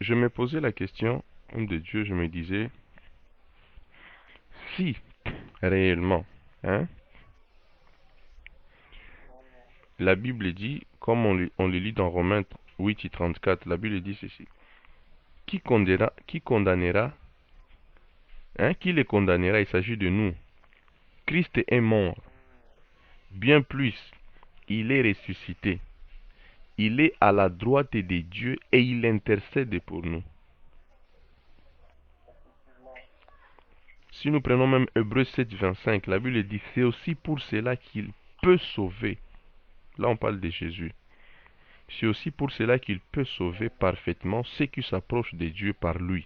Je me posais la question, homme de Dieu, je me disais, si réellement, hein, la Bible dit, comme on le lit dans Romains 8 et 34, la Bible dit ceci, qui condamnera, hein, qui les condamnera, il s'agit de nous. Christ est mort, bien plus, il est ressuscité, il est à la droite de Dieu et il intercède pour nous. Si nous prenons même Hébreux 7, 25, la Bible dit, c'est aussi pour cela qu'il peut sauver. Là, on parle de Jésus. C'est aussi pour cela qu'il peut sauver parfaitement ceux qui s'approchent de Dieu par lui,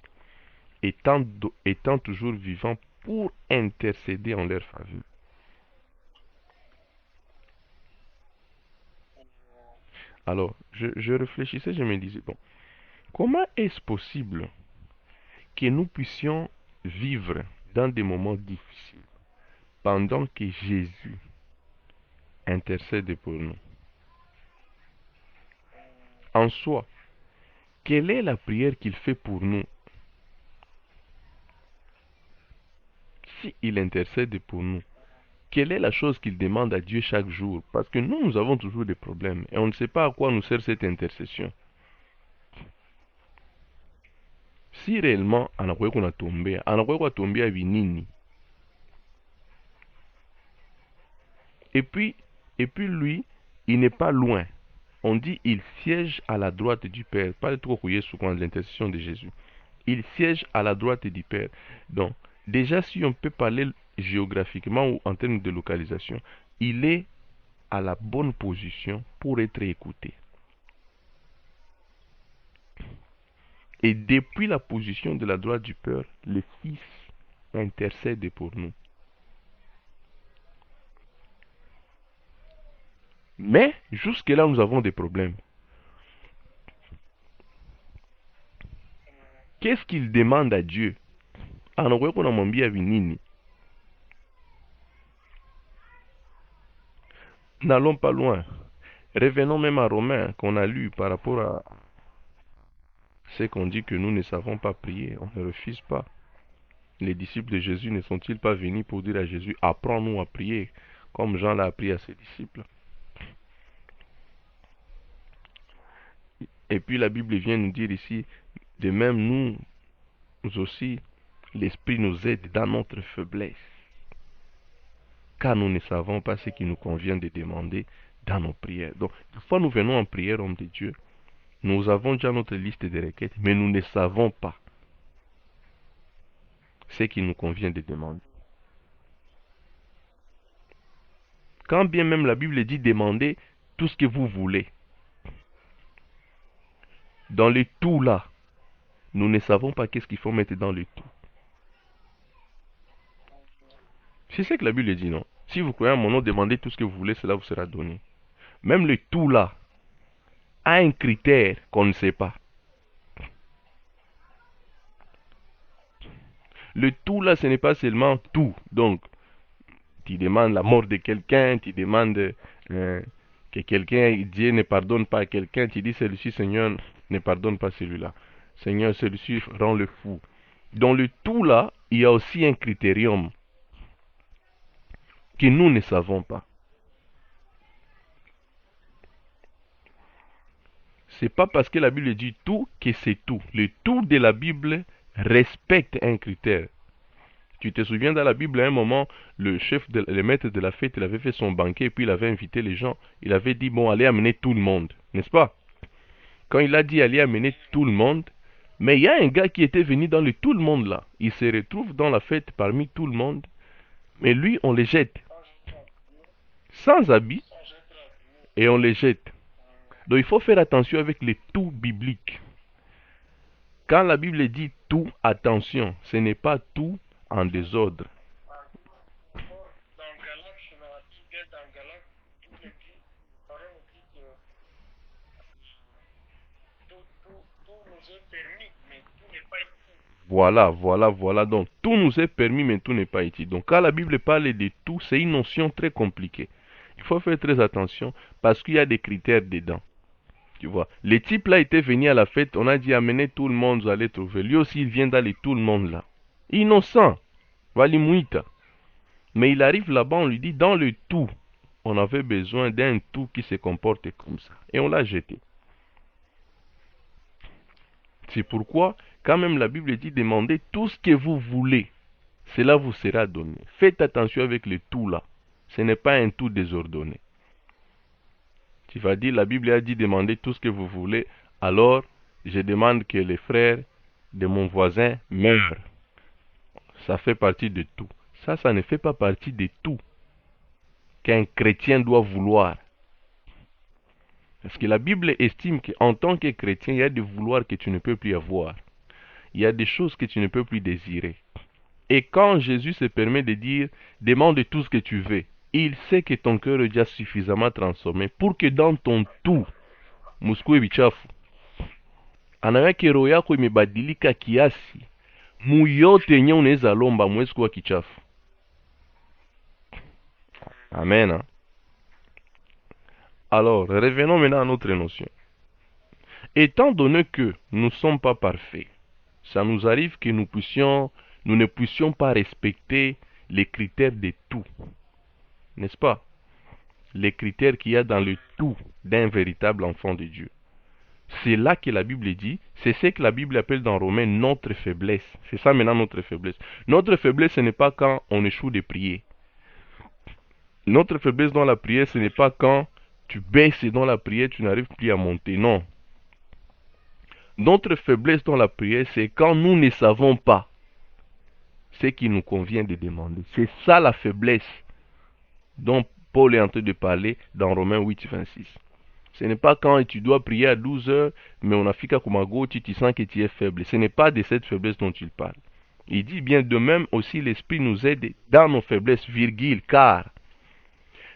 étant toujours vivant pour intercéder en leur faveur. Alors, je réfléchissais, je me disais, bon, comment est-ce possible que nous puissions vivre dans des moments difficiles pendant que Jésus intercède pour nous? En soi, quelle est la prière qu'il fait pour nous si il intercède pour nous? Quelle est la chose qu'il demande à Dieu chaque jour? Parce que nous avons toujours des problèmes et on ne sait pas à quoi nous sert cette intercession. Si réellement anakuwa tombea vinini. Et puis lui, il n'est pas loin. On dit il siège à la droite du Père. Pas trop couillé sous l'intercession de Jésus. Il siège à la droite du Père. Donc, déjà si on peut parler géographiquement ou en termes de localisation, il est à la bonne position pour être écouté. Et depuis la position de la droite du Père, le Fils intercède pour nous. Mais, jusque-là, nous avons des problèmes. Qu'est-ce qu'il demande à Dieu? N'allons pas loin. Revenons même à Romains qu'on a lu par rapport à ce qu'on dit que nous ne savons pas prier. On ne refuse pas. Les disciples de Jésus ne sont-ils pas venus pour dire à Jésus, apprends-nous à prier, comme Jean l'a appris à ses disciples? Et puis la Bible vient nous dire ici, de même nous aussi, l'Esprit nous aide dans notre faiblesse, car nous ne savons pas ce qu'il nous convient de demander dans nos prières. Donc, une fois nous venons en prière, homme de Dieu, nous avons déjà notre liste de requêtes, mais nous ne savons pas ce qu'il nous convient de demander. Quand bien même la Bible dit demandez tout ce que vous voulez, dans le tout là, nous ne savons pas qu'est-ce qu'il faut mettre dans le tout. C'est ce que la Bible dit, non? Si vous croyez à mon nom, demandez tout ce que vous voulez, cela vous sera donné. Même le tout là a un critère qu'on ne sait pas. Le tout là, ce n'est pas seulement tout. Donc, tu demandes la mort de quelqu'un, tu demandes que quelqu'un, Dieu ne pardonne pas à quelqu'un, tu dis celui-ci, Seigneur, ne pardonne pas celui-là. Seigneur, celui-ci rend le fou. Dans le tout là, il y a aussi un critérium que nous ne savons pas. C'est pas parce que la Bible dit tout que c'est tout. Le tout de la Bible respecte un critère. Tu te souviens, dans la Bible, à un moment, le maître de la fête, il avait fait son banquet et puis il avait invité les gens. Il avait dit, bon, allez amener tout le monde, n'est-ce pas? Quand il a dit, allez amener tout le monde, mais il y a un gars qui était venu dans le tout le monde là. Il se retrouve dans la fête parmi tout le monde, mais lui, on le jette. Sans habit, et on les jette. Donc il faut faire attention avec les tout bibliques. Quand la Bible dit tout, attention, ce n'est pas tout en désordre. Voilà. Donc, tout nous est permis, mais tout n'est pas utile. Donc, quand la Bible parle de tout, c'est une notion très compliquée. Il faut faire très attention parce qu'il y a des critères dedans. Tu vois, les types là étaient venus à la fête, on a dit amenez tout le monde, vous allez trouver. Lui aussi, il vient d'aller tout le monde là. Innocent, Valimouita. Mais il arrive là-bas, on lui dit dans le tout, on avait besoin d'un tout qui se comporte comme ça. Et on l'a jeté. C'est pourquoi, quand même la Bible dit demandez tout ce que vous voulez, cela vous sera donné. Faites attention avec le tout là. Ce n'est pas un tout désordonné. Tu vas dire, la Bible a dit demandez tout ce que vous voulez, alors je demande que les frères de mon voisin meurent. Ça fait partie de tout. Ça ne fait pas partie de tout qu'un chrétien doit vouloir. Parce que la Bible estime qu'en tant que chrétien, il y a des vouloirs que tu ne peux plus avoir. Il y a des choses que tu ne peux plus désirer. Et quand Jésus se permet de dire, demande tout ce que tu veux, il sait que ton cœur est déjà suffisamment transformé pour que dans ton tout, musikue vichafu, anaweke roho yako imebadilika kiasi, muyote yenye unaweza lomba mwezi kuwa kichafu. Amen. Hein? Alors, revenons maintenant à notre notion. Étant donné que nous ne sommes pas parfaits, ça nous arrive que nous ne puissions pas respecter les critères de tout. N'est-ce pas? Les critères qu'il y a dans le tout d'un véritable enfant de Dieu. C'est là que la Bible dit, c'est ce que la Bible appelle dans Romains notre faiblesse. C'est ça maintenant notre faiblesse. Notre faiblesse, ce n'est pas quand on échoue de prier. Notre faiblesse dans la prière, ce n'est pas quand tu baisses dans la prière, tu n'arrives plus à monter. Non. Notre faiblesse dans la prière, c'est quand nous ne savons pas ce qu'il nous convient de demander. C'est ça la faiblesse dont Paul est en train de parler dans Romains 8, 26. Ce n'est pas quand tu dois prier à 12 heures, mais on a fait Kumago, tu sens que tu es faible. Ce n'est pas de cette faiblesse dont il parle. Il dit bien de même aussi l'Esprit nous aide dans nos faiblesses, virgule, car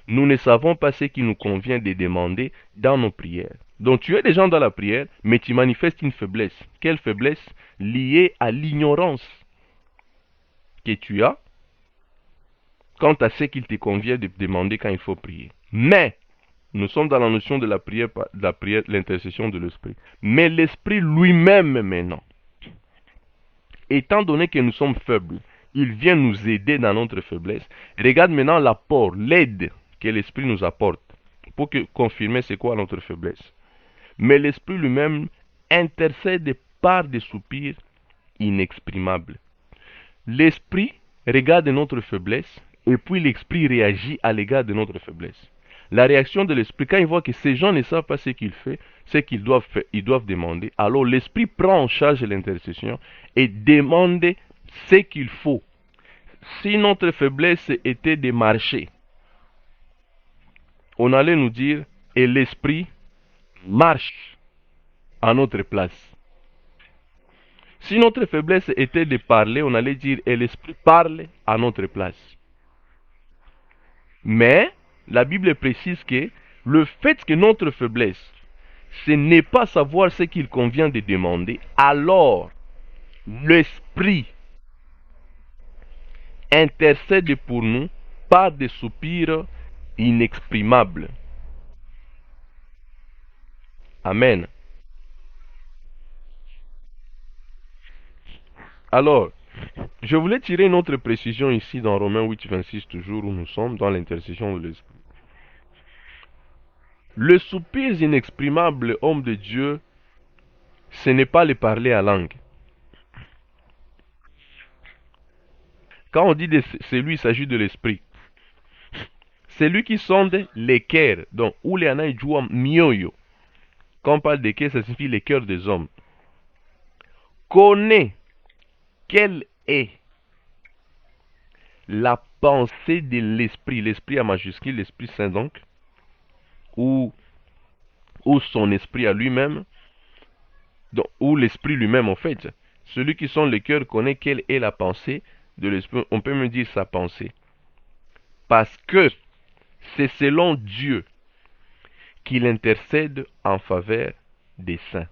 nous ne savons pas ce qu'il nous convient de demander dans nos prières. Donc tu es déjà dans la prière, mais tu manifestes une faiblesse. Quelle faiblesse? Liée à l'ignorance que tu as quant à ce qu'il te convient de demander quand il faut prier. Mais nous sommes dans la notion de la prière, l'intercession de l'Esprit. Mais l'Esprit lui-même maintenant, étant donné que nous sommes faibles, il vient nous aider dans notre faiblesse. Regarde maintenant l'apport, l'aide que l'Esprit nous apporte pour confirmer c'est quoi notre faiblesse. Mais l'Esprit lui-même intercède par des soupirs inexprimables. L'Esprit regarde notre faiblesse et puis l'Esprit réagit à l'égard de notre faiblesse. La réaction de l'Esprit, quand il voit que ces gens ne savent pas ce qu'il fait, ce qu'ils doivent faire, ils doivent demander, alors l'Esprit prend en charge l'intercession et demande ce qu'il faut. Si notre faiblesse était de marcher, on allait nous dire, et l'Esprit marche à notre place. Si notre faiblesse était de parler, on allait dire, et l'Esprit parle à notre place. Mais la Bible précise que le fait que notre faiblesse, ce n'est pas savoir ce qu'il convient de demander, alors l'Esprit intercède pour nous par des soupirs inexprimables. Amen. Alors, je voulais tirer une autre précision ici dans Romains 8, 26, toujours où nous sommes, dans l'intercession de l'Esprit. Le soupir inexprimable, homme de Dieu, ce n'est pas le parler à langue. Quand on dit de celui, il s'agit de l'Esprit. C'est lui qui sonde les cœurs, donc, où les anaï jouent mioyo. Quand on parle de cœur, ça signifie les cœurs des hommes. Connaît quelle est la pensée de l'Esprit, l'Esprit à majuscule, l'Esprit Saint donc, ou son Esprit à lui-même, Donc, ou l'esprit lui-même en fait. Celui qui sonde le cœur connaît quelle est la pensée de l'esprit. On peut me dire sa pensée. Parce que c'est selon Dieu qu'il intercède en faveur des saints.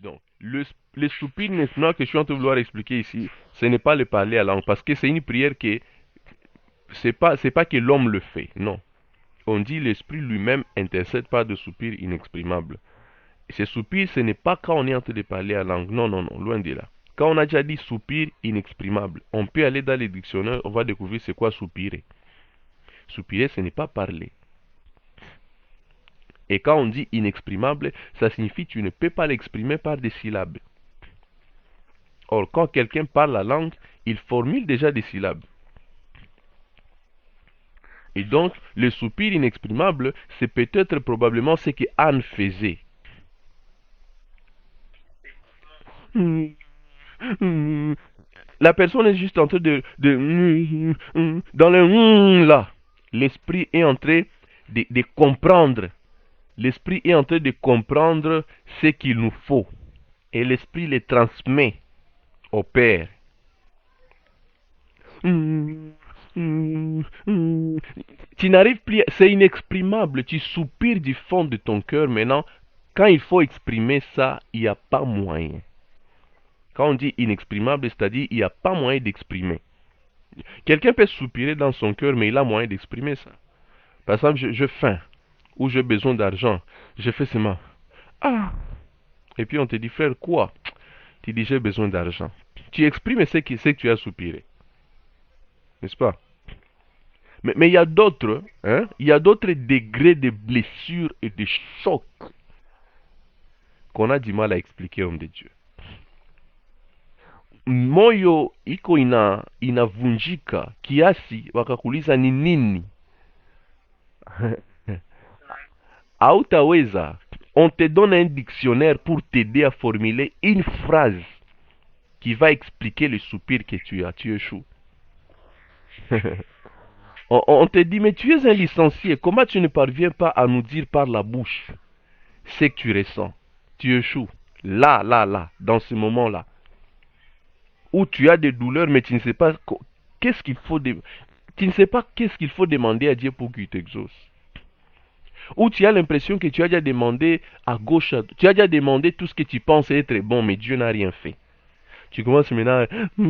Donc, le soupir maintenant que je suis en train de vouloir expliquer ici, ce n'est pas le parler à langue, parce que c'est une prière que c'est pas que l'homme le fait, non. On dit l'esprit lui-même intercède par des soupirs inexprimables. Ces soupirs, ce n'est pas quand on est en train de parler à langue, non, non, non, loin de là. Quand on a déjà dit soupir inexprimable, on peut aller dans les dictionnaires, on va découvrir c'est quoi soupirer. Soupirer, ce n'est pas parler. Et quand on dit inexprimable, ça signifie que tu ne peux pas l'exprimer par des syllabes. Or, quand quelqu'un parle la langue, il formule déjà des syllabes. Et donc, le soupir inexprimable, c'est peut-être probablement ce que Anne faisait. La personne est juste en train dans le là, l'esprit est en train de comprendre. L'esprit est en train de comprendre ce qu'il nous faut. Et l'esprit le transmet au Père. Tu n'arrives plus, c'est inexprimable. Tu soupires du fond de ton cœur. Maintenant, quand il faut exprimer ça, il n'y a pas moyen. Quand on dit inexprimable, c'est-à-dire il n'y a pas moyen d'exprimer. Quelqu'un peut soupirer dans son cœur, mais il a moyen d'exprimer ça. Par exemple, je faim, ou j'ai besoin d'argent. Je fais seulement. Ah! Et puis on te dit, frère, quoi? Tu dis, j'ai besoin d'argent. Tu exprimes ce que tu as soupiré. N'est-ce pas? Mais il y a d'autres, hein? Il y a d'autres degrés de blessures et de chocs qu'on a du mal à expliquer, homme de Dieu. Moyo iko inavunjika kiasi wakakuuliza ni nini. Hautaweza. On te donne un dictionnaire pour t'aider à formuler une phrase qui va expliquer le soupir que tu as. Tu échoues. On te dit, mais tu es un licencié. Comment tu ne parviens pas à nous dire par la bouche ce que tu ressens? Tu échoues. Là, dans ce moment-là. Où tu as des douleurs, mais tu ne sais pas qu'est-ce qu'il faut, tu ne sais pas qu'est-ce qu'il faut demander à Dieu pour qu'il t'exauce. Ou tu as l'impression que tu as déjà demandé à gauche, tu as déjà demandé tout ce que tu penses être bon, mais Dieu n'a rien fait. Tu commences maintenant, tu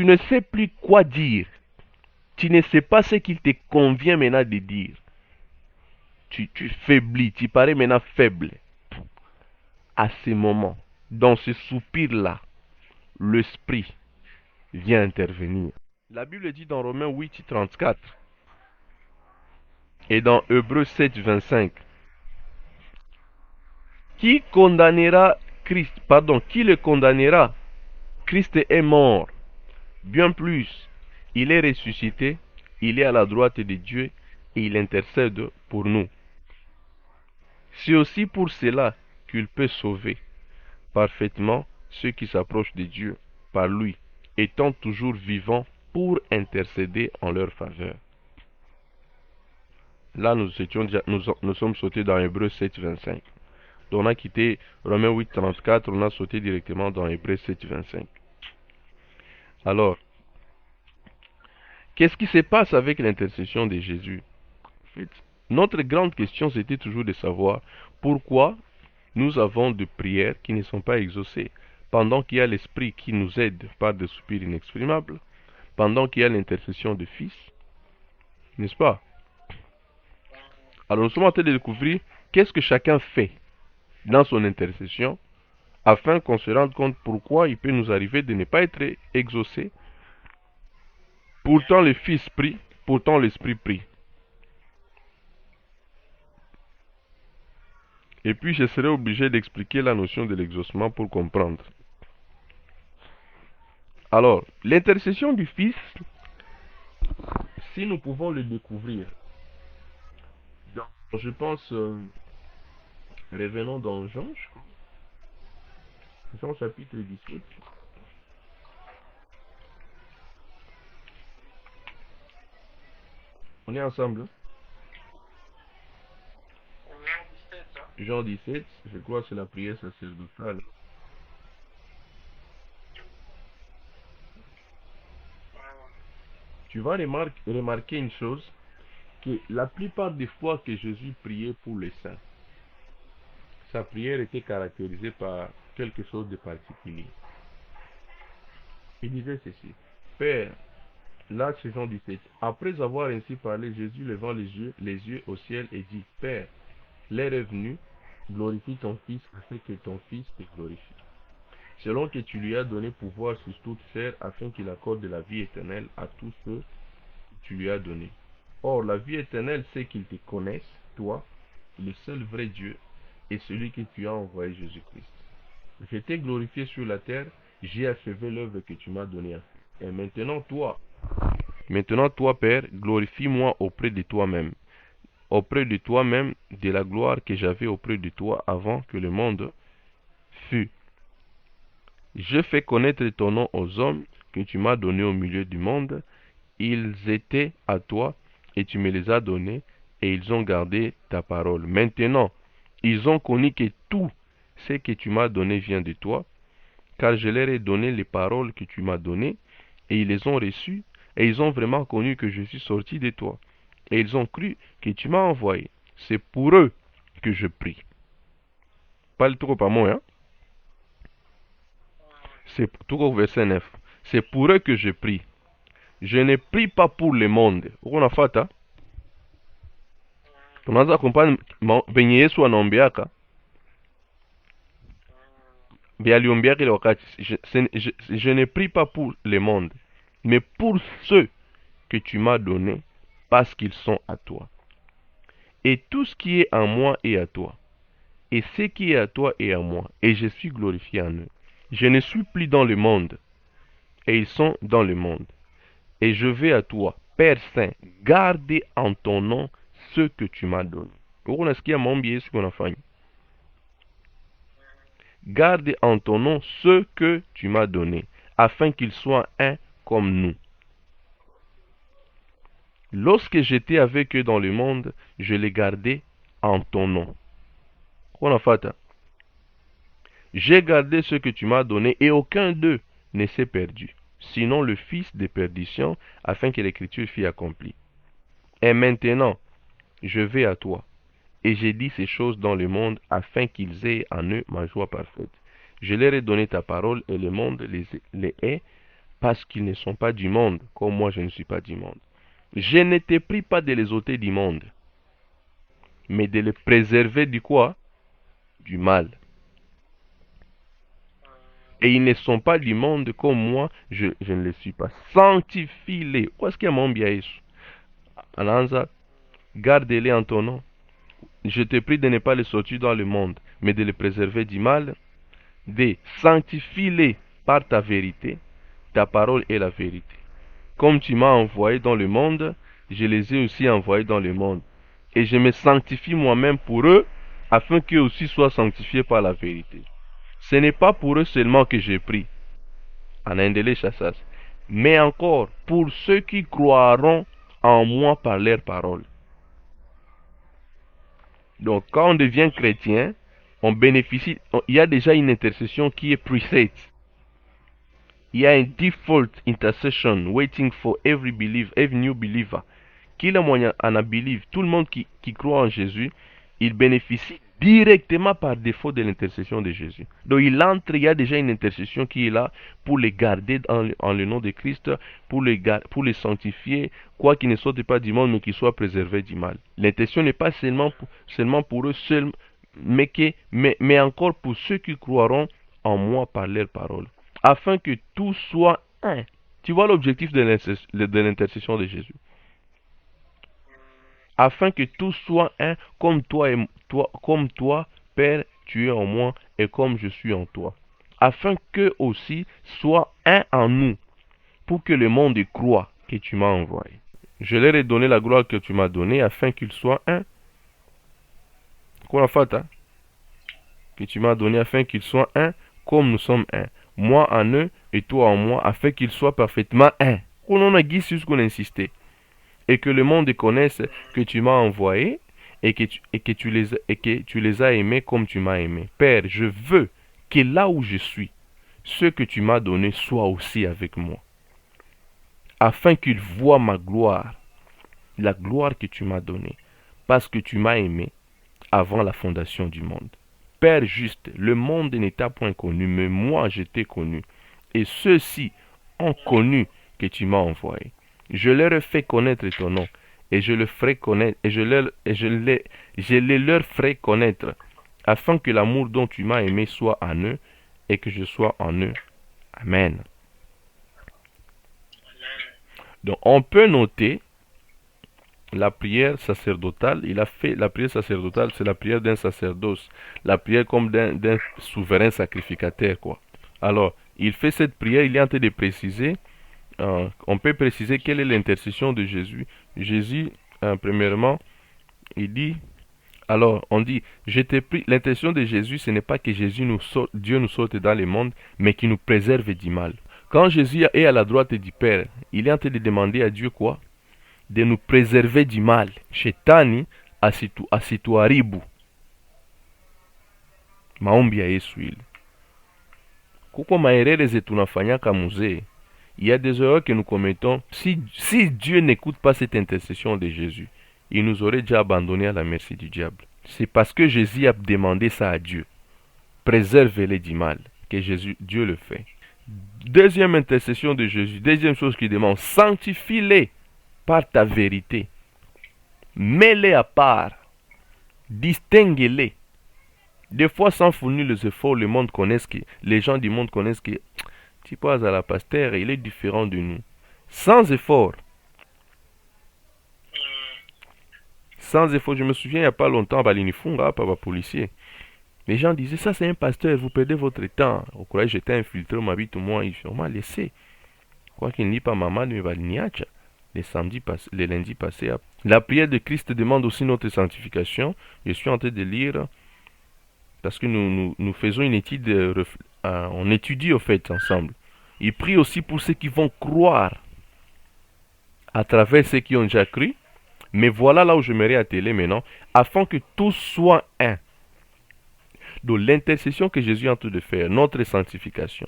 ne sais plus quoi dire. Tu ne sais pas ce qu'il te convient maintenant de dire. Tu faiblis, tu parais maintenant faible. À ce moment, dans ce soupir-là, l'esprit vient intervenir. La Bible dit dans Romains 8, 34 et dans Hébreux 7, 25, qui condamnera Christ, pardon, qui le condamnera? Christ est mort. Bien plus, il est ressuscité, il est à la droite de Dieu et il intercède pour nous. C'est aussi pour cela qu'il peut sauver parfaitement ceux qui s'approchent de Dieu par lui, étant toujours vivant pour intercéder en leur faveur. Là, nous sommes sautés dans Hébreux 7, 25. Donc on a quitté Romains 8, 34, on a sauté directement dans Hébreux 7, 25. Alors, qu'est-ce qui se passe avec l'intercession de Jésus? En fait, notre grande question, c'était toujours de savoir pourquoi nous avons des prières qui ne sont pas exaucées, pendant qu'il y a l'Esprit qui nous aide par des soupirs inexprimables, pendant qu'il y a l'intercession du Fils, n'est-ce pas? Alors nous sommes en train de découvrir qu'est-ce que chacun fait dans son intercession, afin qu'on se rende compte pourquoi il peut nous arriver de ne pas être exaucé. Pourtant le Fils prie, pourtant l'Esprit prie. Et puis je serai obligé d'expliquer la notion de l'exaucement pour comprendre. Alors, l'intercession du Fils, si nous pouvons le découvrir, je pense, revenons dans Jean, je crois. Jean chapitre 17. On est ensemble. Jean 17, je crois que c'est la prière sacerdotale. Tu vas remarquer une chose, que la plupart des fois que Jésus priait pour les saints, sa prière était caractérisée par quelque chose de particulier. Il disait ceci: Père, là c'est Jean 17. Après avoir ainsi parlé, Jésus levant les yeux au ciel et dit: Père, l'heure est venue, glorifie ton Fils afin que ton Fils te glorifie. Selon que tu lui as donné pouvoir sur toute chair afin qu'il accorde la vie éternelle à tous ceux que tu lui as donnés. Or, la vie éternelle, c'est qu'ils te connaissent, toi, le seul vrai Dieu, et celui que tu as envoyé, Jésus-Christ. Je t'ai glorifié sur la terre, j'ai achevé l'œuvre que tu m'as donnée. Et maintenant, toi, Père, glorifie-moi auprès de toi-même, de la gloire que j'avais auprès de toi avant que le monde fût. Je fais connaître ton nom aux hommes que tu m'as donnés au milieu du monde. Ils étaient à toi, et tu me les as donnés, et ils ont gardé ta parole. Maintenant, ils ont connu que tout ce que tu m'as donné vient de toi, car je leur ai donné les paroles que tu m'as données, et ils les ont reçues, et ils ont vraiment connu que je suis sorti de toi, et ils ont cru que tu m'as envoyé. C'est pour eux que je prie. Pas le trop à moi, hein? C'est tout au verset 9. C'est pour eux que je prie. Je ne prie pas pour le monde. On a fait, hein? Tunaanza kumpani venye Yesu anaombeaka vya aliombeaka ile wakati. Je ne prie pas pour le monde, mais pour ceux que tu m'as donnés, parce qu'ils sont à toi. Et tout ce qui est en moi est à toi. Et ce qui est à toi est à moi. Et je suis glorifié en eux. Je ne suis plus dans le monde, et ils sont dans le monde. Et je vais à toi, Père Saint, garder en ton nom ce que tu m'as donné. Garde en ton nom ce que tu m'as donné, afin qu'ils soient un comme nous. Lorsque j'étais avec eux dans le monde, je les gardais en ton nom. J'ai gardé ce que tu m'as donné, et aucun d'eux ne s'est perdu, sinon le fils de perdition, afin que l'écriture fût accomplie. Et maintenant, je vais à toi, et j'ai dit ces choses dans le monde, afin qu'ils aient en eux ma joie parfaite. Je leur ai donné ta parole, et le monde les hait, parce qu'ils ne sont pas du monde, comme moi je ne suis pas du monde. Je ne t'ai pris pas de les ôter du monde, mais de les préserver du quoi? Du mal. Et ils ne sont pas du monde comme moi, je ne les suis pas. Sanctifie-les. Où est-ce qu'il y a mon bien? Ananza, garde-les en ton nom. Je te prie de ne pas les sortir dans le monde, mais de les préserver du mal. De sanctifie-les par ta vérité. Ta parole est la vérité. Comme tu m'as envoyé dans le monde, je les ai aussi envoyés dans le monde. Et je me sanctifie moi-même pour eux, afin qu'eux aussi soient sanctifiés par la vérité. Ce n'est pas pour eux seulement que j'ai pris, mais encore pour ceux qui croiront en moi par leurs paroles. Donc, quand on devient chrétien, on bénéficie, il y a déjà une intercession qui est preset. Il y a un default intercession waiting for every new believer. Kila mwenye anabelieve, tout le monde qui croit en Jésus, il bénéficie directement par défaut de l'intercession de Jésus. Donc il y a déjà une intercession qui est là pour les garder en le nom de Christ, pour les sanctifier, quoi qu'ils ne sortent pas du monde, mais qu'ils soient préservés du mal. L'intercession n'est pas seulement pour eux seuls, mais encore pour ceux qui croiront en moi par leurs paroles, afin que tout soit un. Tu vois l'objectif de l'intercession de Jésus? Afin que tout soit un, comme toi, Père, tu es en moi, et comme je suis en toi. Afin qu'eux aussi soient un en nous, pour que le monde y croie que tu m'as envoyé. Je leur ai donné la gloire que tu m'as donnée, afin qu'ils soient un. Qu'on a fait, hein? Que tu m'as donné, afin qu'ils soient un, comme nous sommes un. Moi en eux, et toi en moi, afin qu'ils soient parfaitement un. On en a dit sur ce qu'on a insisté. Et que le monde connaisse que tu m'as envoyé, et que tu les as aimés comme tu m'as aimé. Père, je veux que là où je suis, ce que tu m'as donné soit aussi avec moi, afin qu'ils voient ma gloire, la gloire que tu m'as donnée, parce que tu m'as aimé avant la fondation du monde. Père juste, le monde n'est t'a point connu, mais moi je t'ai connu, et ceux-ci ont connu que tu m'as envoyé. Je leur ai fait connaître ton nom, et je le ferai connaître, je les leur ferai connaître, afin que l'amour dont tu m'as aimé soit en eux, et que je sois en eux. Amen. Donc on peut noter la prière sacerdotale. Il a fait la prière sacerdotale, c'est la prière d'un sacerdoce, la prière comme d'un souverain sacrificateur, quoi. Alors, il fait cette prière, il est en train de préciser, on peut préciser quelle est l'intercession de Jésus. Jésus, premièrement, il dit, alors on dit, je t'ai pris, l'intention de Jésus, ce n'est pas que Dieu nous sorte dans le monde, mais qu'il nous préserve du mal. Quand Jésus est à la droite du Père, il est en train de demander à Dieu quoi? De nous préserver du mal. Shetani asituharibu. Maombi ya Yesu ile. Kuko maerere tunafanyaka muzee. Il y a des erreurs que nous commettons. Si Dieu n'écoute pas cette intercession de Jésus, il nous aurait déjà abandonné à la merci du diable. C'est parce que Jésus a demandé ça à Dieu. Préservez-les du mal. Que Dieu le fait. Deuxième intercession de Jésus. Deuxième chose qu'il demande. Sanctifie-les par ta vérité. Mets-les à part. Distingue-les. Des fois, sans fournir les efforts, les gens du monde connaissent que tu passes à la pasteur, il est différent de nous. Sans effort. Sans effort. Je me souviens, il n'y a pas longtemps, à Balinifunga, par policier. Les gens disaient, ça c'est un pasteur, vous perdez votre temps. Au croyez j'étais infiltré, on m'habite moi, il m'a laissé. Quoi qu'il n'y ait pas maman, mais Baliniacha. Les lundis passés. La prière de Christ demande aussi notre sanctification. Je suis en train de lire, parce que nous faisons une étude, on étudie au fait ensemble. Il prie aussi pour ceux qui vont croire à travers ceux qui ont déjà cru. Mais voilà là où je m'aimerais atteler maintenant, afin que tous soient un. Donc l'intercession que Jésus est en train de faire, notre sanctification,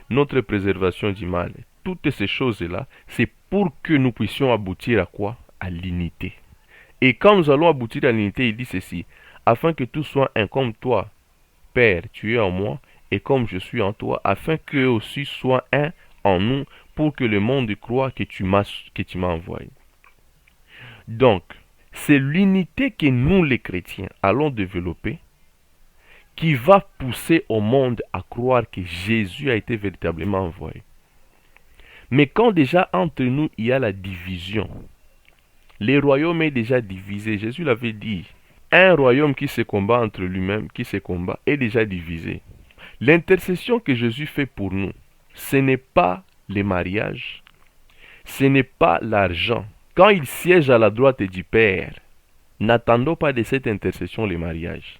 notre préservation du mal, toutes ces choses-là, c'est pour que nous puissions aboutir à quoi? À l'unité. Et quand nous allons aboutir à l'unité, il dit ceci, afin que tous soient un comme toi, Père, tu es en moi, et comme je suis en toi, afin qu'eux aussi soient un en nous, pour que le monde croie que tu m'as envoyé. Donc, c'est l'unité que nous, les chrétiens, allons développer, qui va pousser au monde à croire que Jésus a été véritablement envoyé. Mais quand déjà entre nous, il y a la division, le royaume est déjà divisé. Jésus l'avait dit, un royaume qui se combat entre lui-même, qui se combat, est déjà divisé. L'intercession que Jésus fait pour nous, ce n'est pas les mariages, ce n'est pas l'argent. Quand il siège à la droite du Père, n'attendons pas de cette intercession les mariages.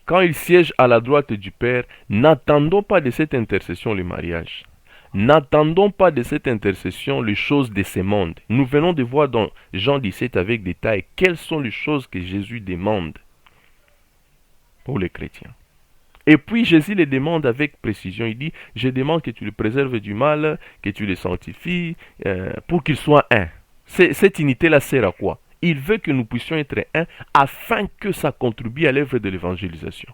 Quand il siège à la droite du Père, n'attendons pas de cette intercession les mariages. N'attendons pas de cette intercession les choses de ce monde. Nous venons de voir dans Jean 17 avec détail quelles sont les choses que Jésus demande pour les chrétiens. Et puis Jésus les demande avec précision. Il dit, je demande que tu les préserves du mal, que tu les sanctifies, pour qu'ils soient un. Cette unité-là sert à quoi? Il veut que nous puissions être un afin que ça contribue à l'œuvre de l'évangélisation.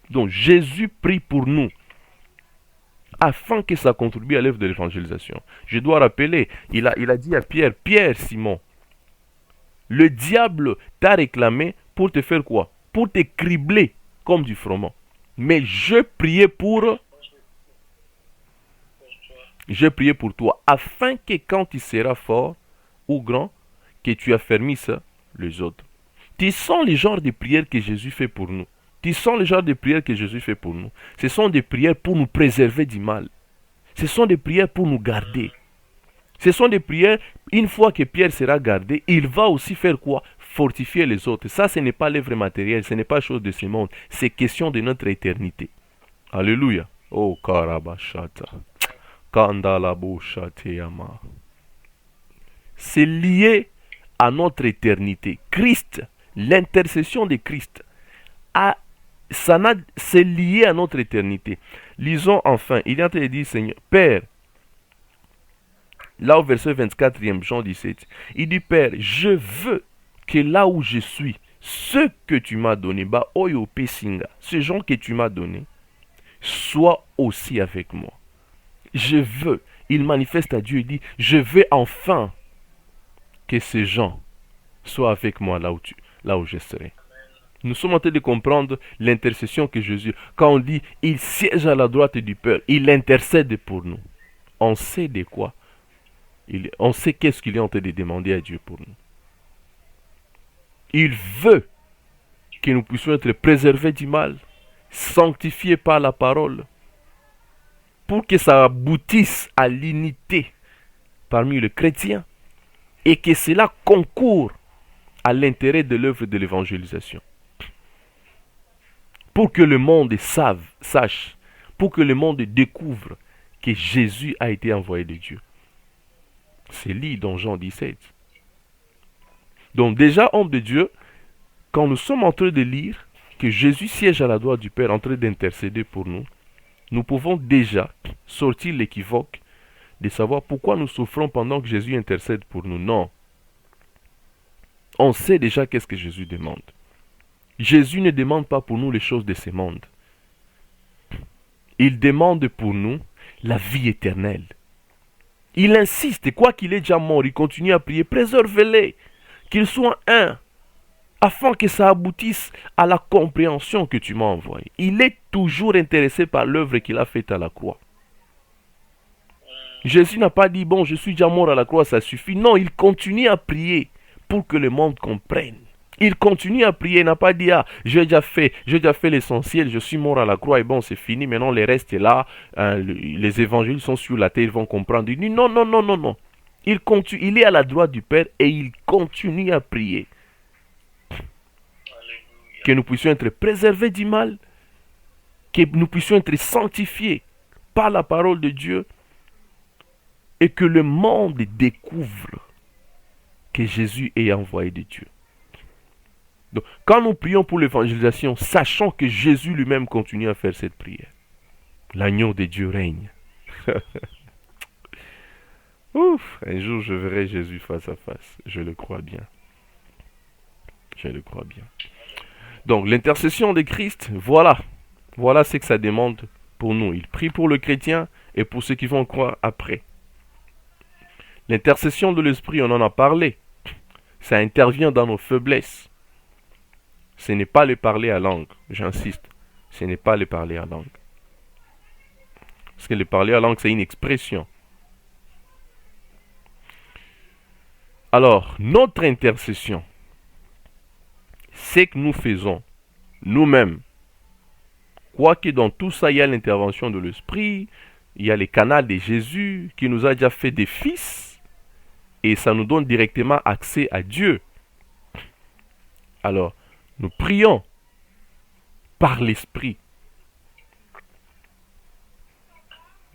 Donc Jésus prie pour nous afin que ça contribue à l'œuvre de l'évangélisation. Je dois rappeler, il a dit à Pierre, Pierre, Simon, le diable t'a réclamé pour te faire quoi? Pour te cribler comme du froment. Mais je priais pour toi, afin que quand tu seras fort ou grand, que tu affermisses les autres. Tu sens le genre de prières que Jésus fait pour nous. Tu sens le genre de prières que Jésus fait pour nous. Ce sont des prières pour nous préserver du mal. Ce sont des prières pour nous garder. Ce sont des prières, une fois que Pierre sera gardé, il va aussi faire quoi? Fortifier les autres. Ça, ce n'est pas l'œuvre matérielle, ce n'est pas chose de ce monde. C'est question de notre éternité. Alléluia. Oh, Karabashata. Kandalabushateyama. C'est lié à notre éternité. Christ, l'intercession de Christ, c'est lié à notre éternité. Lisons enfin, il est en train de dire, Seigneur, Père, là au verset 24e, Jean 17, il dit, Père, je veux que là où je suis, ce que tu m'as donné, ce gens que tu m'as donné, soit aussi avec moi. Je veux, il manifeste à Dieu, il dit, je veux enfin que ces gens soient avec moi là où je serai. Nous sommes en train de comprendre l'intercession que Jésus, quand on dit, il siège à la droite du Père, il intercède pour nous. On sait de quoi, on sait qu'est-ce qu'il est en train de demander à Dieu pour nous. Il veut que nous puissions être préservés du mal, sanctifiés par la parole, pour que ça aboutisse à l'unité parmi les chrétiens et que cela concourt à l'intérêt de l'œuvre de l'évangélisation. Pour que le monde sache, pour que le monde découvre que Jésus a été envoyé de Dieu. C'est lu dans Jean 17. Donc déjà, homme de Dieu, quand nous sommes en train de lire que Jésus siège à la droite du Père en train d'intercéder pour nous, nous pouvons déjà sortir l'équivoque de savoir pourquoi nous souffrons pendant que Jésus intercède pour nous. Non. On sait déjà qu'est-ce que Jésus demande. Jésus ne demande pas pour nous les choses de ce monde. Il demande pour nous la vie éternelle. Il insiste, quoi qu'il est déjà mort, il continue à prier, préservez-les, qu'ils soient un, afin que ça aboutisse à la compréhension que tu m'as envoyée. Il est toujours intéressé par l'œuvre qu'il a faite à la croix. Jésus n'a pas dit, bon, je suis déjà mort à la croix, ça suffit. Non, il continue à prier pour que le monde comprenne. Il continue à prier, il n'a pas dit, ah, j'ai déjà fait l'essentiel, je suis mort à la croix et bon, c'est fini, maintenant le reste est là, les évangiles sont sur la terre, ils vont comprendre. Il dit, non, non, non, non, non. Il est à la droite du Père et il continue à prier. Que nous puissions être préservés du mal, que nous puissions être sanctifiés par la parole de Dieu et que le monde découvre que Jésus est envoyé de Dieu. Donc, quand nous prions pour l'évangélisation, sachons que Jésus lui-même continue à faire cette prière. L'agneau de Dieu règne. Ouf, un jour je verrai Jésus face à face. Je le crois bien. Je le crois bien. Donc, l'intercession de Christ, voilà ce que ça demande pour nous. Il prie pour le chrétien et pour ceux qui vont croire après. L'intercession de l'Esprit, on en a parlé. Ça intervient dans nos faiblesses. Ce n'est pas le parler à langue, j'insiste. Ce n'est pas le parler à langue. Parce que le parler à langue, c'est une expression. Alors, notre intercession, c'est que nous faisons nous-mêmes. Quoique dans tout ça, il y a l'intervention de l'Esprit, il y a les canaux de Jésus qui nous a déjà fait des fils, et ça nous donne directement accès à Dieu. Alors, nous prions par l'Esprit.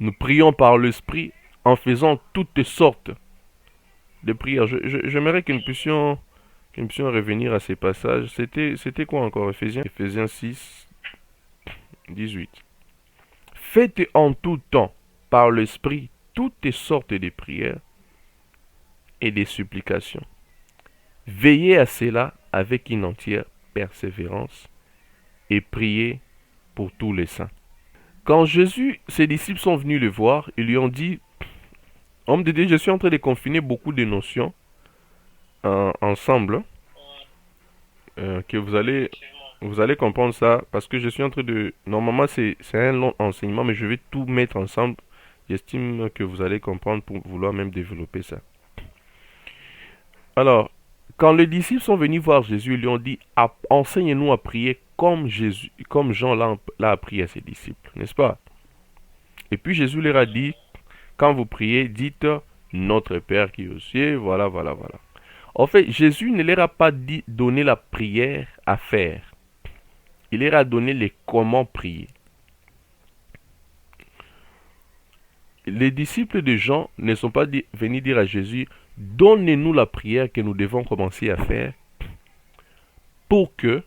Nous prions par l'Esprit en faisant toutes sortes de prières. J'aimerais que nous puissions revenir à ces passages. C'était quoi encore, Éphésiens 6, 18. Faites en tout temps par l'Esprit toutes sortes de prières et des supplications. Veillez à cela avec une entière persévérance et priez pour tous les saints. Quand Jésus, ses disciples sont venus le voir, ils lui ont dit, homme de Dieu, je suis en train de confiner beaucoup de notions ensemble, que vous allez comprendre ça, parce que je suis en train de, normalement c'est un long enseignement, mais je vais tout mettre ensemble. J'estime que vous allez comprendre pour vouloir même développer ça. Alors, quand les disciples sont venus voir Jésus, ils lui ont dit, enseigne-nous à prier comme Jean l'a appris à ses disciples, n'est-ce pas? Et puis Jésus leur a dit, quand vous priez, dites notre Père qui est aux cieux, voilà. En fait, Jésus ne leur a pas donné la prière à faire. Il leur a donné les comment prier. Les disciples de Jean ne sont pas venus dire à Jésus, Donnez-nous la prière que nous devons commencer à faire pour que,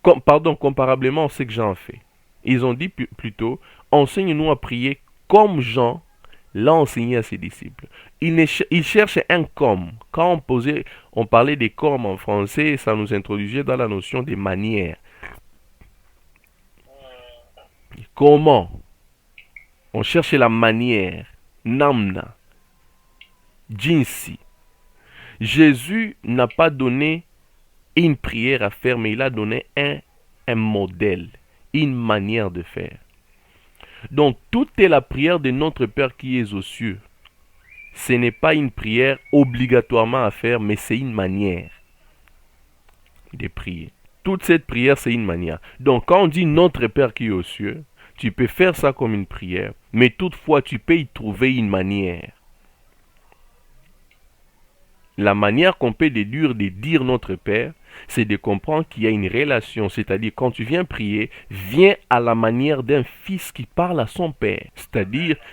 comparablement à ce que Jean fait. Ils ont dit plutôt, enseigne-nous à prier comme Jean l'a enseigné à ses disciples. Il cherche un comme. Quand on parlait des comme en français, ça nous introduisait dans la notion des manières. Comment? On cherche la manière. Namna. Jinsi. Jésus n'a pas donné une prière à faire, mais il a donné un modèle, une manière de faire. Donc, toute est la prière de notre Père qui est aux cieux. Ce n'est pas une prière obligatoirement à faire, mais c'est une manière de prier. Toute cette prière, c'est une manière. Donc, quand on dit notre Père qui est aux cieux, tu peux faire ça comme une prière, mais toutefois, tu peux y trouver une manière. La manière qu'on peut déduire de dire notre Père, c'est de comprendre qu'il y a une relation, c'est-à-dire quand tu viens prier, viens à la manière d'un fils qui parle à son Père.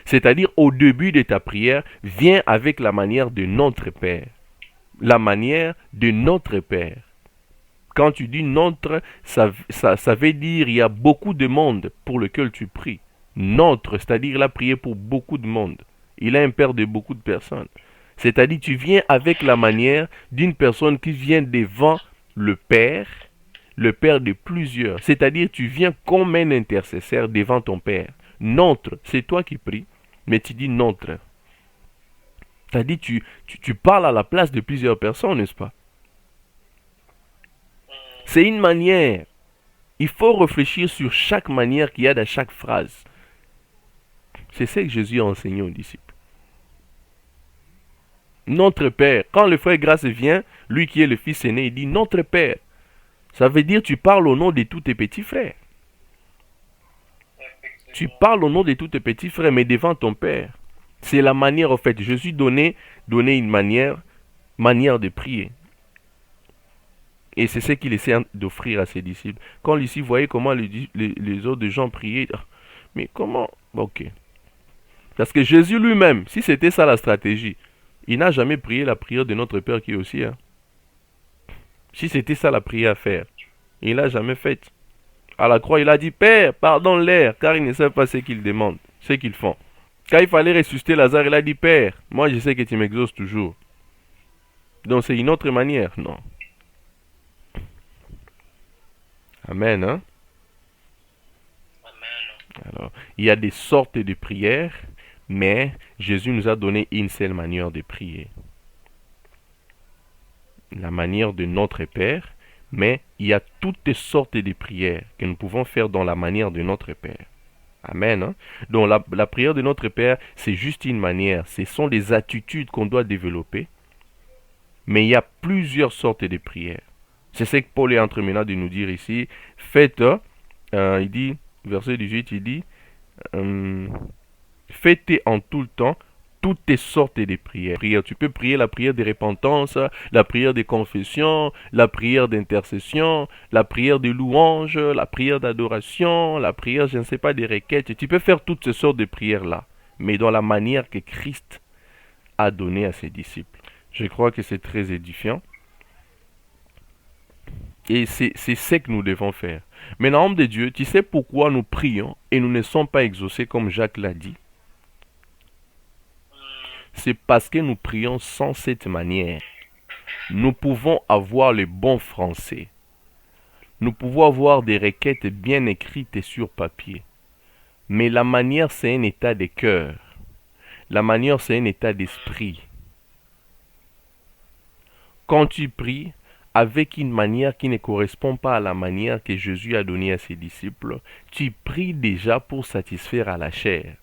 C'est-à-dire au début de ta prière, viens avec la manière de notre Père. La manière de notre Père. Quand tu dis notre, ça veut dire il y a beaucoup de monde pour lequel tu pries. Notre, c'est-à-dire il a prié pour beaucoup de monde. Il a un Père de beaucoup de personnes. C'est-à-dire tu viens avec la manière d'une personne qui vient devant le Père de plusieurs. C'est-à-dire tu viens comme un intercesseur devant ton Père. Notre, c'est toi qui pries, mais tu dis notre. C'est-à-dire tu parles à la place de plusieurs personnes, n'est-ce pas? C'est une manière. Il faut réfléchir sur chaque manière qu'il y a dans chaque phrase. C'est ce que Jésus a enseigné aux disciples. Notre Père. Quand le frère Grâce vient, lui qui est le fils aîné, il dit notre Père. Ça veut dire tu parles au nom de tous tes petits frères. Tu parles au nom de tous tes petits frères, mais devant ton Père. C'est la manière, en fait. Jésus donnait une manière de prier. Et c'est ce qu'il essaie d'offrir à ses disciples. Quand ici, vous voyez comment les autres gens priaient. Mais comment? Ok. Parce que Jésus lui-même, si c'était ça la stratégie, il n'a jamais prié la prière de notre Père qui est aussi. Si c'était ça la prière à faire, il n'a jamais fait. À la croix, il a dit, Père, pardonne-leur, car ils ne savent pas ce qu'ils demandent, ce qu'ils font. Quand il fallait ressusciter Lazare, il a dit, Père, moi je sais que tu m'exauces toujours. Donc c'est une autre manière, non. Amen, hein? Amen. Alors, il y a des sortes de prières, mais Jésus nous a donné une seule manière de prier. La manière de notre Père, mais il y a toutes sortes de prières que nous pouvons faire dans la manière de notre Père. Amen. Hein? Donc la prière de notre Père, c'est juste une manière. Ce sont des attitudes qu'on doit développer. Mais il y a plusieurs sortes de prières. C'est ce que Paul est en train maintenant de nous dire ici. Faites, il dit, verset 18, il dit, faites en tout le temps toutes sortes de prières. Tu peux prier la prière de repentance, la prière de confession, la prière d'intercession, la prière de louange, la prière d'adoration, la prière, je ne sais pas, des requêtes. Tu peux faire toutes ces sortes de prières-là, mais dans la manière que Christ a donné à ses disciples. Je crois que c'est très édifiant. Et c'est ce que nous devons faire. Maintenant, homme de Dieu, tu sais pourquoi nous prions et nous ne sommes pas exaucés comme Jacques l'a dit? C'est parce que nous prions sans cette manière. Nous pouvons avoir le bon français. Nous pouvons avoir des requêtes bien écrites sur papier. Mais la manière, c'est un état de cœur. La manière, c'est un état d'esprit. Quand tu pries avec une manière qui ne correspond pas à la manière que Jésus a donnée à ses disciples, tu pries déjà pour satisfaire à la chair.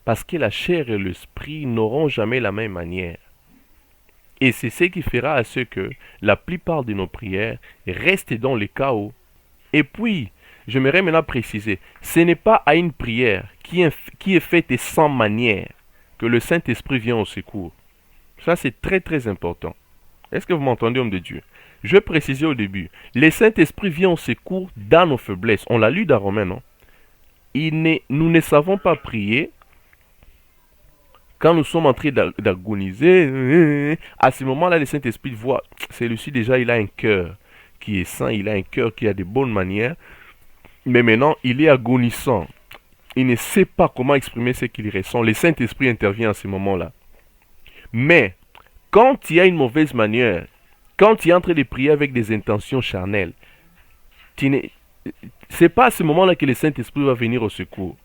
Parce que la chair et l'esprit n'auront jamais la même manière. Et c'est ce qui fera à ce que la plupart de nos prières restent dans le chaos. Et puis, j'aimerais maintenant préciser, ce n'est pas à une prière qui est faite sans manière que le Saint-Esprit vient au secours. Ça, c'est très très important. Est-ce que vous m'entendez, homme de Dieu? Je vais préciser au début. Le Saint-Esprit vient au secours dans nos faiblesses. On l'a lu dans Romains, non? Nous ne savons pas prier Quand nous sommes en train d'agoniser, à ce moment-là, le Saint-Esprit voit, celui-ci déjà, il a un cœur qui est saint, il a un cœur qui a de bonnes manières, mais maintenant, il est agonissant. Il ne sait pas comment exprimer ce qu'il ressent. Le Saint-Esprit intervient à ce moment-là. Mais, quand il y a une mauvaise manière, quand il est en train de prier avec des intentions charnelles, c'est pas à ce moment-là que le Saint-Esprit va venir au secours.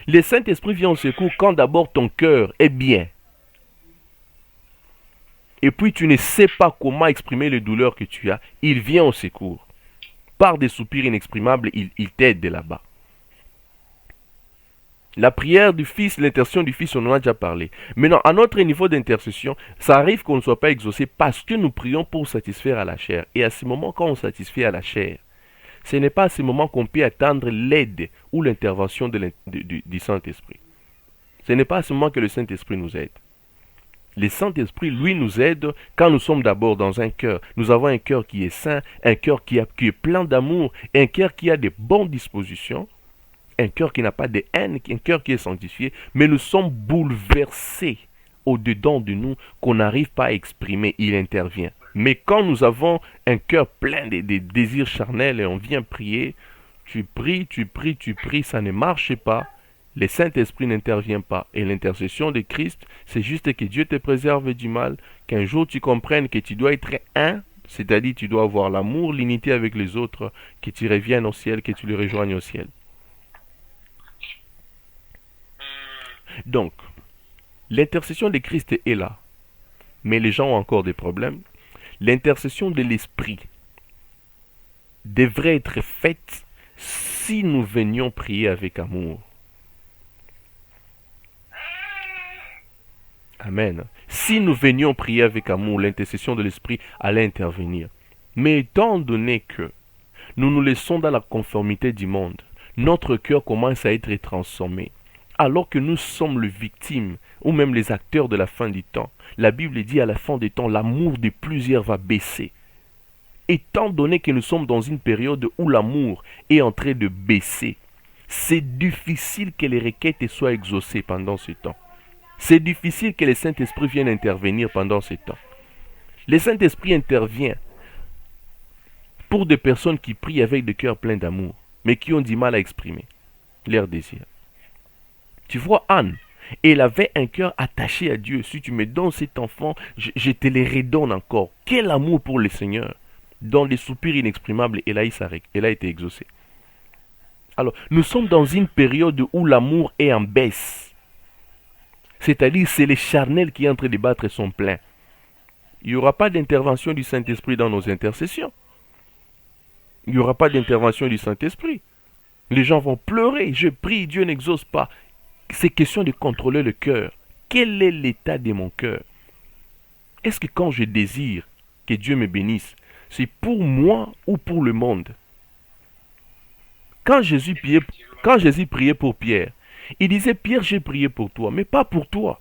Le Saint-Esprit vient au secours quand d'abord ton cœur est bien. Et puis tu ne sais pas comment exprimer les douleurs que tu as. Il vient au secours. Par des soupirs inexprimables, il t'aide de là-bas. La prière du Fils, l'intercession du Fils, on en a déjà parlé. Maintenant, à notre niveau d'intercession, ça arrive qu'on ne soit pas exaucé parce que nous prions pour satisfaire à la chair. Et à ce moment, quand on satisfait à la chair, ce n'est pas à ce moment qu'on peut attendre l'aide ou l'intervention du Saint-Esprit. Ce n'est pas à ce moment que le Saint-Esprit nous aide. Le Saint-Esprit, lui, nous aide quand nous sommes d'abord dans un cœur. Nous avons un cœur qui est saint, un cœur qui est plein d'amour, un cœur qui a de bonnes dispositions, un cœur qui n'a pas de haine, un cœur qui est sanctifié, mais nous sommes bouleversés au-dedans de nous qu'on n'arrive pas à exprimer, il intervient. Mais quand nous avons un cœur plein de désirs charnels et on vient prier, tu pries, ça ne marche pas. Le Saint-Esprit n'intervient pas. Et l'intercession de Christ, c'est juste que Dieu te préserve du mal, qu'un jour tu comprennes que tu dois être un, c'est-à-dire tu dois avoir l'amour, l'unité avec les autres, que tu reviennes au ciel, que tu les rejoignes au ciel. Donc, l'intercession de Christ est là, mais les gens ont encore des problèmes. L'intercession de l'Esprit devrait être faite si nous venions prier avec amour. Amen. Si nous venions prier avec amour, l'intercession de l'Esprit allait intervenir. Mais étant donné que nous nous laissons dans la conformité du monde, notre cœur commence à être transformé. Alors que nous sommes les victimes ou même les acteurs de la fin du temps. La Bible dit à la fin du temps, l'amour de plusieurs va baisser. Étant donné que nous sommes dans une période où l'amour est en train de baisser, c'est difficile que les requêtes soient exaucées pendant ce temps. C'est difficile que le Saint-Esprit vienne intervenir pendant ce temps. Le Saint-Esprit intervient pour des personnes qui prient avec des cœurs pleins d'amour, mais qui ont du mal à exprimer leurs désirs. Tu vois Anne, elle avait un cœur attaché à Dieu. Si tu me donnes cet enfant, je te le redonne encore. Quel amour pour le Seigneur. Dans les soupirs inexprimables, elle a été exaucée. Alors, nous sommes dans une période où l'amour est en baisse. C'est-à-dire, c'est le charnel qui est en train de battre son plein. Il n'y aura pas d'intervention du Saint-Esprit dans nos intercessions. Il n'y aura pas d'intervention du Saint-Esprit. Les gens vont pleurer. Je prie, Dieu n'exauce pas. C'est question de contrôler le cœur. Quel est l'état de mon cœur? Est-ce que quand je désire que Dieu me bénisse, c'est pour moi ou pour le monde? Quand Jésus priait pour Pierre, il disait, Pierre, j'ai prié pour toi, mais pas pour toi.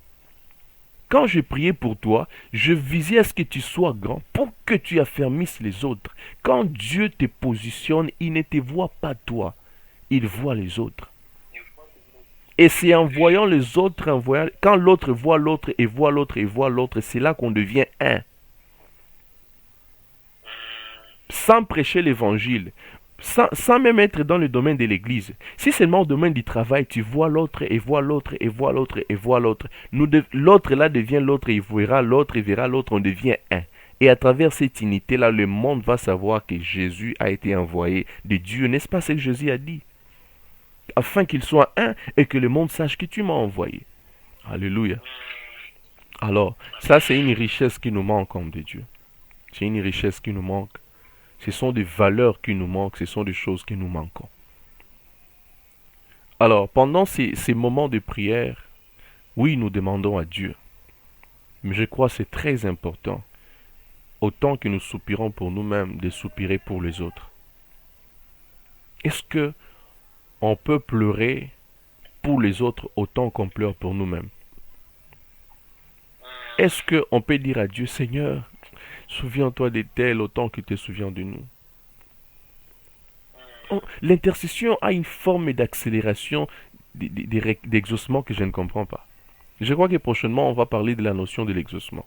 Quand je priais pour toi, je visais à ce que tu sois grand pour que tu affermisses les autres. Quand Dieu te positionne, il ne te voit pas toi, il voit les autres. Et c'est en voyant les autres, quand l'autre voit l'autre et voit l'autre et voit l'autre, c'est là qu'on devient un. Sans prêcher l'évangile, sans même être dans le domaine de l'église. Si seulement au domaine du travail, tu vois l'autre et vois l'autre et vois l'autre et vois l'autre. L'autre là devient l'autre et il verra l'autre et verra l'autre, on devient un. Et à travers cette unité-là, le monde va savoir que Jésus a été envoyé de Dieu. N'est-ce pas ce que Jésus a dit? Afin qu'il soit un et que le monde sache que tu m'as envoyé. Alléluia. Alors, ça c'est une richesse qui nous manque comme de Dieu. C'est une richesse qui nous manque. Ce sont des valeurs qui nous manquent, ce sont des choses que nous manquons. Alors, pendant ces moments de prière, oui, nous demandons à Dieu. Mais je crois que c'est très important, autant que nous soupirons pour nous-mêmes, de soupirer pour les autres. Est-ce que on peut pleurer pour les autres autant qu'on pleure pour nous-mêmes? Est-ce qu'on peut dire à Dieu, Seigneur, souviens-toi de tel autant que tu te souviens de nous? L'intercession a une forme d'accélération, d'exaucement que je ne comprends pas. Je crois que prochainement, on va parler de la notion de l'exaucement.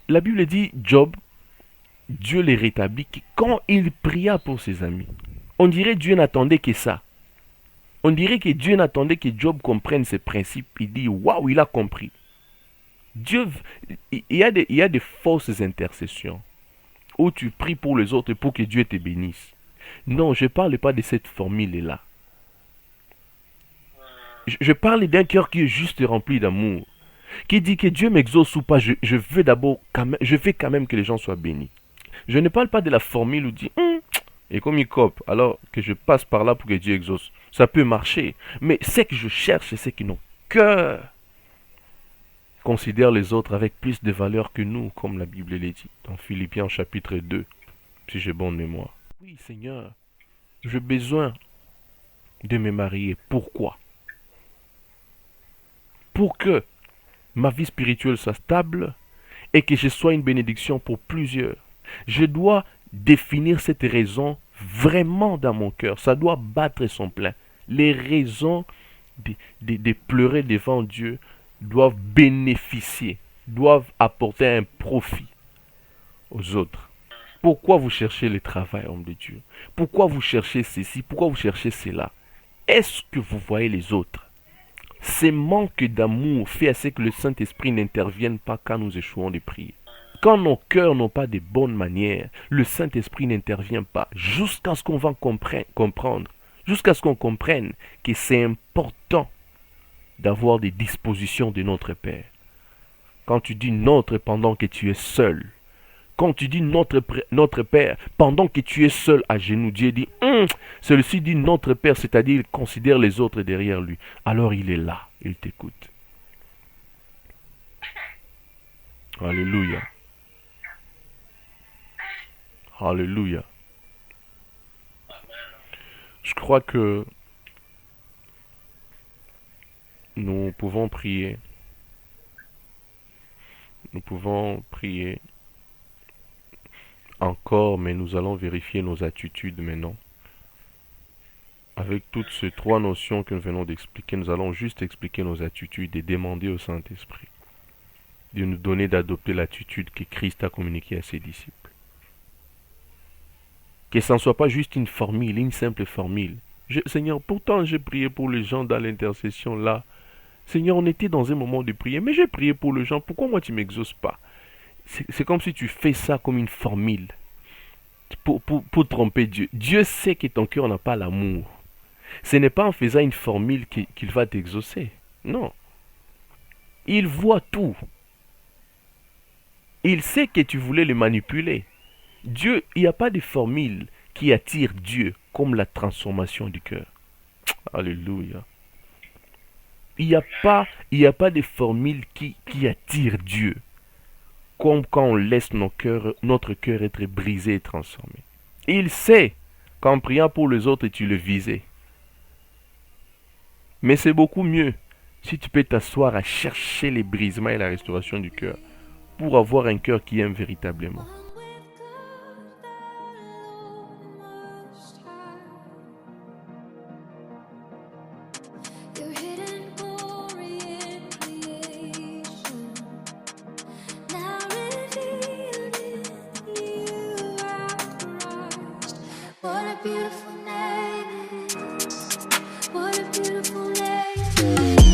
La Bible dit, Job, Dieu les rétablit quand il pria pour ses amis. On dirait Dieu n'attendait que ça. On dirait que Dieu n'attendait que Job comprenne ses principes. Il dit, waouh, il a compris. Dieu, il y a des fausses intercessions où tu pries pour les autres pour que Dieu te bénisse. Non, je ne parle pas de cette formule-là. Je parle d'un cœur qui est juste rempli d'amour, qui dit que Dieu m'exauce ou pas, je veux d'abord, je veux quand même que les gens soient bénis. Je ne parle pas de la formule où dit, et comme il cope, alors que je passe par là pour que Dieu exauce. Ça peut marcher, mais ce que je cherche, c'est que nos cœurs considèrent les autres avec plus de valeur que nous, comme la Bible l'a dit, dans Philippiens chapitre 2, si j'ai bonne mémoire. Oui, Seigneur, j'ai besoin de me marier. Pourquoi? Pour que ma vie spirituelle soit stable et que je sois une bénédiction pour plusieurs. Je dois définir cette raison vraiment dans mon cœur. Ça doit battre son plein. Les raisons de pleurer devant Dieu doivent bénéficier, doivent apporter un profit aux autres. Pourquoi vous cherchez le travail, homme de Dieu? Pourquoi vous cherchez ceci? Pourquoi vous cherchez cela? Est-ce que vous voyez les autres? Ce manque d'amour fait à ce que le Saint-Esprit n'intervienne pas quand nous échouons de prier. Quand nos cœurs n'ont pas de bonnes manières, le Saint-Esprit n'intervient pas jusqu'à ce qu'on va comprendre, jusqu'à ce qu'on comprenne que c'est important d'avoir des dispositions de notre Père. Quand tu dis notre pendant que tu es seul, quand tu dis notre Père pendant que tu es seul à genoux, Dieu dit, celui-ci dit notre Père, c'est-à-dire il considère les autres derrière lui. Alors il est là, il t'écoute. Alléluia. Alléluia. Je crois que nous pouvons prier. Nous pouvons prier encore, mais nous allons vérifier nos attitudes maintenant. Avec toutes ces trois notions que nous venons d'expliquer, nous allons juste expliquer nos attitudes et demander au Saint-Esprit de nous donner d'adopter l'attitude que Christ a communiquée à ses disciples. Que ça ne soit pas juste une formule, une simple formule. Seigneur, pourtant j'ai prié pour les gens dans l'intercession là. Seigneur, on était dans un moment de prière, mais j'ai prié pour les gens, pourquoi moi tu ne m'exauces pas? C'est comme si tu fais ça comme une formule pour tromper Dieu. Dieu sait que ton cœur n'a pas l'amour. Ce n'est pas en faisant une formule qu'il va t'exaucer. Non. Il voit tout. Il sait que tu voulais le manipuler. Dieu, il n'y a pas de formule qui attire Dieu comme la transformation du cœur. Alléluia. Il n'y a pas de formule qui attire Dieu comme quand on laisse notre cœur être brisé et transformé. Il sait qu'en priant pour les autres, tu le visais. Mais c'est beaucoup mieux si tu peux t'asseoir à chercher les brisements et la restauration du cœur pour avoir un cœur qui aime véritablement. What a beautiful name. What a beautiful name.